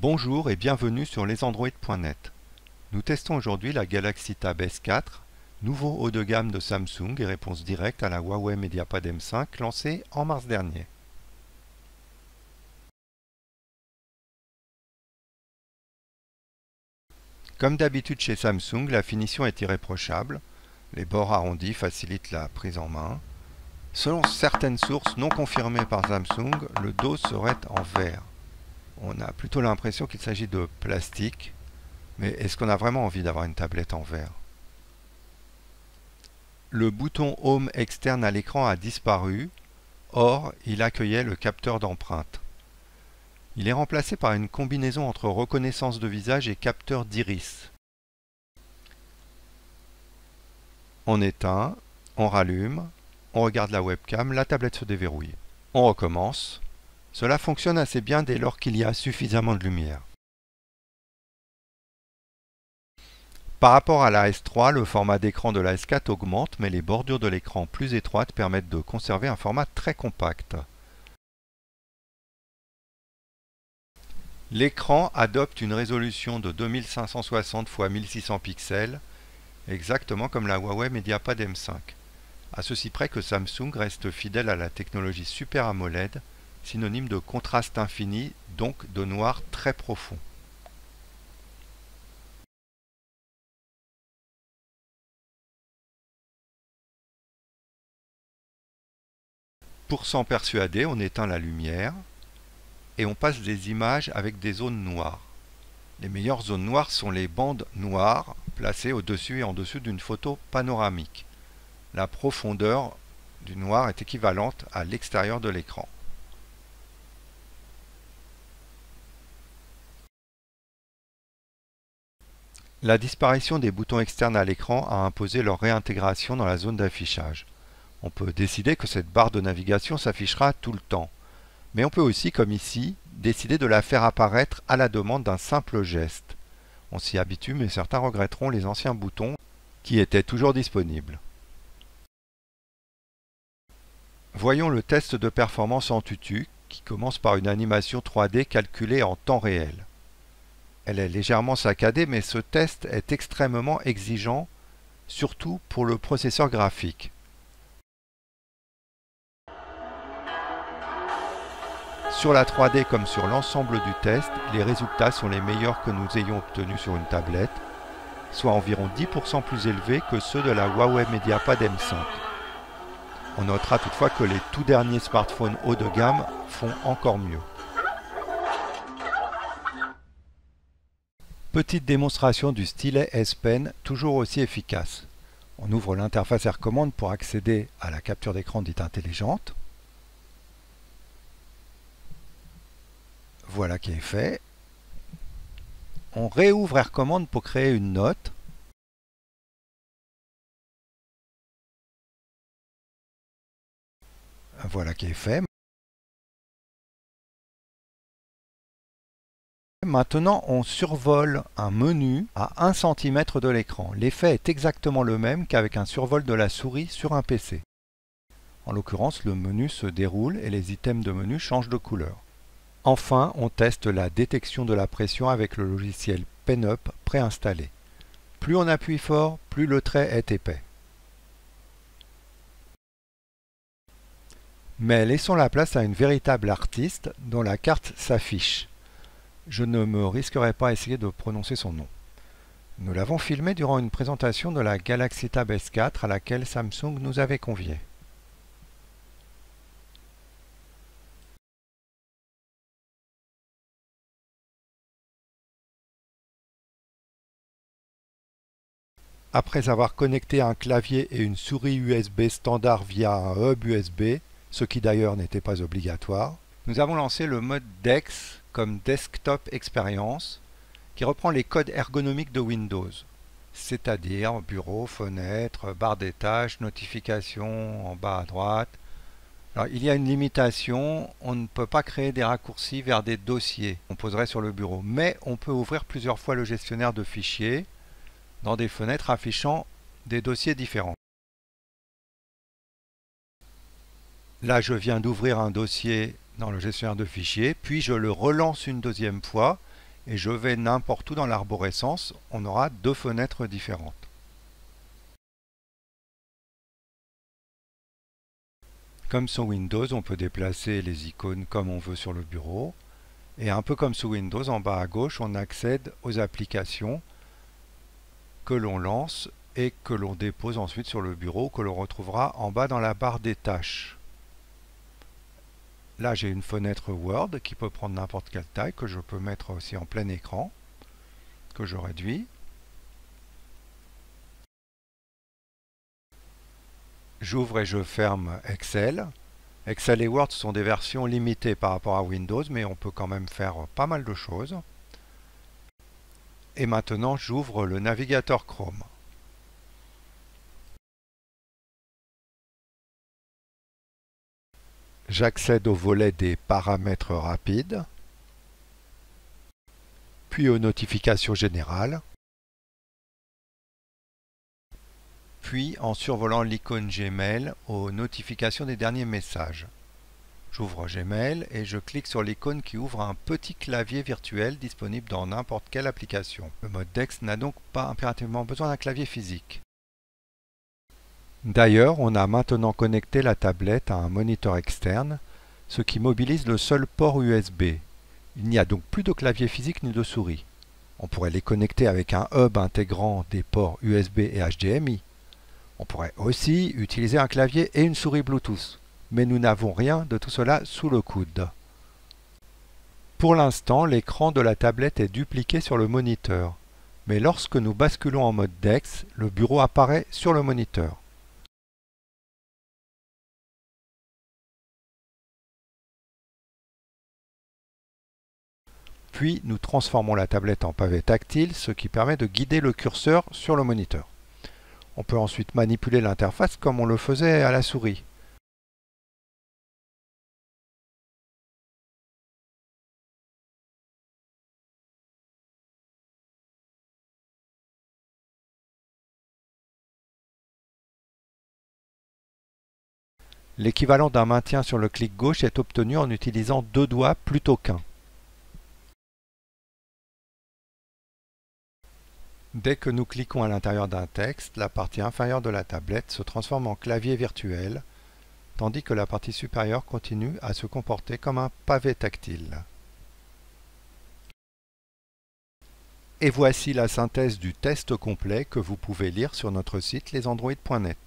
Bonjour et bienvenue sur lesandroid.net. Nous testons aujourd'hui la Galaxy Tab S4, nouveau haut de gamme de Samsung et réponse directe à la Huawei Mediapad M5 lancée en mars dernier. Comme d'habitude chez Samsung, la finition est irréprochable. Les bords arrondis facilitent la prise en main. Selon certaines sources non confirmées par Samsung, le dos serait en verre. On a plutôt l'impression qu'il s'agit de plastique, mais est-ce qu'on a vraiment envie d'avoir une tablette en verre? Le bouton Home externe à l'écran a disparu, or il accueillait le capteur d'empreinte. Il est remplacé par une combinaison entre reconnaissance de visage et capteur d'iris. On éteint, on rallume, on regarde la webcam, la tablette se déverrouille. On recommence. Cela fonctionne assez bien dès lors qu'il y a suffisamment de lumière. Par rapport à la S3, le format d'écran de la S4 augmente, mais les bordures de l'écran plus étroites permettent de conserver un format très compact. L'écran adopte une résolution de 2560 x 1600 pixels, exactement comme la Huawei Mediapad M5, à ceci près que Samsung reste fidèle à la technologie Super AMOLED, synonyme de contraste infini, donc de noir très profond. Pour s'en persuader, on éteint la lumière et on passe des images avec des zones noires. Les meilleures zones noires sont les bandes noires placées au-dessus et en dessous d'une photo panoramique. La profondeur du noir est équivalente à l'extérieur de l'écran. La disparition des boutons externes à l'écran a imposé leur réintégration dans la zone d'affichage. On peut décider que cette barre de navigation s'affichera tout le temps. Mais on peut aussi, comme ici, décider de la faire apparaître à la demande d'un simple geste. On s'y habitue, mais certains regretteront les anciens boutons qui étaient toujours disponibles. Voyons le test de performance en tutu, qui commence par une animation 3D calculée en temps réel. Elle est légèrement saccadée, mais ce test est extrêmement exigeant, surtout pour le processeur graphique. Sur la 3D comme sur l'ensemble du test, les résultats sont les meilleurs que nous ayons obtenus sur une tablette, soit environ 10% plus élevés que ceux de la Huawei Mediapad M5. On notera toutefois que les tout derniers smartphones haut de gamme font encore mieux. Petite démonstration du stylet S Pen, toujours aussi efficace. On ouvre l'interface AirCommand pour accéder à la capture d'écran dite intelligente. Voilà qui est fait. On réouvre AirCommand pour créer une note. Voilà qui est fait. Maintenant, on survole un menu à 1 cm de l'écran. L'effet est exactement le même qu'avec un survol de la souris sur un PC. En l'occurrence, le menu se déroule et les items de menu changent de couleur. Enfin, on teste la détection de la pression avec le logiciel PenUp préinstallé. Plus on appuie fort, plus le trait est épais. Mais laissons la place à une véritable artiste dont la carte s'affiche. Je ne me risquerai pas à essayer de prononcer son nom. Nous l'avons filmé durant une présentation de la Galaxy Tab S4 à laquelle Samsung nous avait conviés. Après avoir connecté un clavier et une souris USB standard via un hub USB, ce qui d'ailleurs n'était pas obligatoire, nous avons lancé le mode DeX comme Desktop Experience, qui reprend les codes ergonomiques de Windows, c'est-à-dire bureau, fenêtre, barre des tâches, notifications en bas à droite. Alors, il y a une limitation, on ne peut pas créer des raccourcis vers des dossiers qu'on poserait sur le bureau, mais on peut ouvrir plusieurs fois le gestionnaire de fichiers dans des fenêtres affichant des dossiers différents. Là, je viens d'ouvrir un dossier dans le gestionnaire de fichiers, puis je le relance une deuxième fois et je vais n'importe où dans l'arborescence, on aura deux fenêtres différentes. Comme sur Windows, on peut déplacer les icônes comme on veut sur le bureau. Et un peu comme sous Windows, en bas à gauche, on accède aux applications que l'on lance et que l'on dépose ensuite sur le bureau, que l'on retrouvera en bas dans la barre des tâches. Là, j'ai une fenêtre Word qui peut prendre n'importe quelle taille, que je peux mettre aussi en plein écran, que je réduis. J'ouvre et je ferme Excel. Excel et Word sont des versions limitées par rapport à Windows, mais on peut quand même faire pas mal de choses. Et maintenant, j'ouvre le navigateur Chrome. J'accède au volet des paramètres rapides, puis aux notifications générales, puis en survolant l'icône Gmail, aux notifications des derniers messages. J'ouvre Gmail et je clique sur l'icône qui ouvre un petit clavier virtuel disponible dans n'importe quelle application. Le mode DeX n'a donc pas impérativement besoin d'un clavier physique. D'ailleurs, on a maintenant connecté la tablette à un moniteur externe, ce qui mobilise le seul port USB. Il n'y a donc plus de clavier physique ni de souris. On pourrait les connecter avec un hub intégrant des ports USB et HDMI. On pourrait aussi utiliser un clavier et une souris Bluetooth. Mais nous n'avons rien de tout cela sous le coude. Pour l'instant, l'écran de la tablette est dupliqué sur le moniteur. Mais lorsque nous basculons en mode DeX, le bureau apparaît sur le moniteur. Puis nous transformons la tablette en pavé tactile, ce qui permet de guider le curseur sur le moniteur. On peut ensuite manipuler l'interface comme on le faisait à la souris. L'équivalent d'un maintien sur le clic gauche est obtenu en utilisant deux doigts plutôt qu'un. Dès que nous cliquons à l'intérieur d'un texte, la partie inférieure de la tablette se transforme en clavier virtuel, tandis que la partie supérieure continue à se comporter comme un pavé tactile. Et voici la synthèse du test complet que vous pouvez lire sur notre site lesandroid.net.